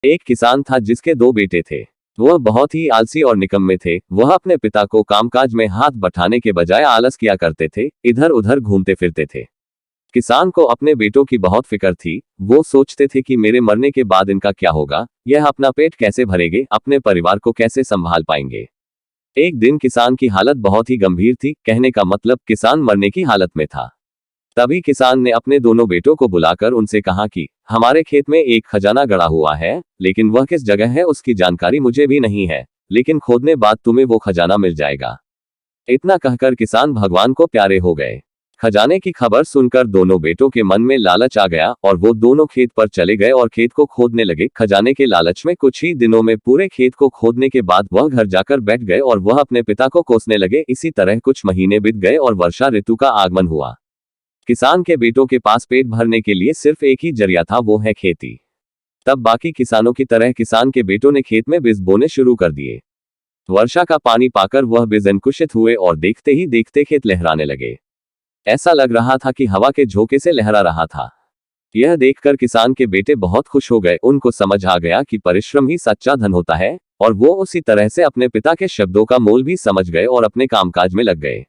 एक किसान था जिसके दो बेटे थे। वह बहुत ही आलसी और निकम्मे थे। वह अपने पिता को कामकाज में हाथ बटाने के बजाय आलस किया करते थे, इधर उधर घूमते फिरते थे। किसान को अपने बेटों की बहुत फिक्र थी। वो सोचते थे कि मेरे मरने के बाद इनका क्या होगा, यह अपना पेट कैसे भरेंगे, अपने परिवार को कैसे संभाल पाएंगे। एक दिन किसान की हालत बहुत ही गंभीर थी, कहने का मतलब किसान मरने की हालत में था। तभी किसान ने अपने दोनों बेटों को बुलाकर उनसे कहा कि हमारे खेत में एक खजाना गड़ा हुआ है, लेकिन वह किस जगह है उसकी जानकारी मुझे भी नहीं है, लेकिन खोदने बाद तुम्हें वो खजाना मिल जाएगा। इतना कहकर किसान भगवान को प्यारे हो गए। खजाने की खबर सुनकर दोनों बेटों के मन में लालच आ गया और वो दोनों खेत पर चले गए और खेत को खोदने लगे। खजाने के लालच में कुछ ही दिनों में पूरे खेत को खोदने के बाद वह घर जाकर बैठ गए और वह अपने पिता को कोसने लगे। इसी तरह कुछ महीने बीत गए और वर्षा ऋतु का आगमन हुआ। किसान के बेटों के पास पेट भरने के लिए सिर्फ एक ही जरिया था, वो है खेती। तब बाकी किसानों की तरह किसान के बेटों ने खेत में बीज बोने शुरू कर दिए। वर्षा का पानी पाकर वह बीज अंकुरित हुए और देखते ही देखते खेत लहराने लगे। ऐसा लग रहा था कि हवा के झोंके से लहरा रहा था। यह देखकर किसान के बेटे बहुत खुश हो गए। उनको समझ आ गया कि परिश्रम ही सच्चा धन होता है, और वो उसी तरह से अपने पिता के शब्दों का मोल भी समझ गए और अपने कामकाज में लग गए।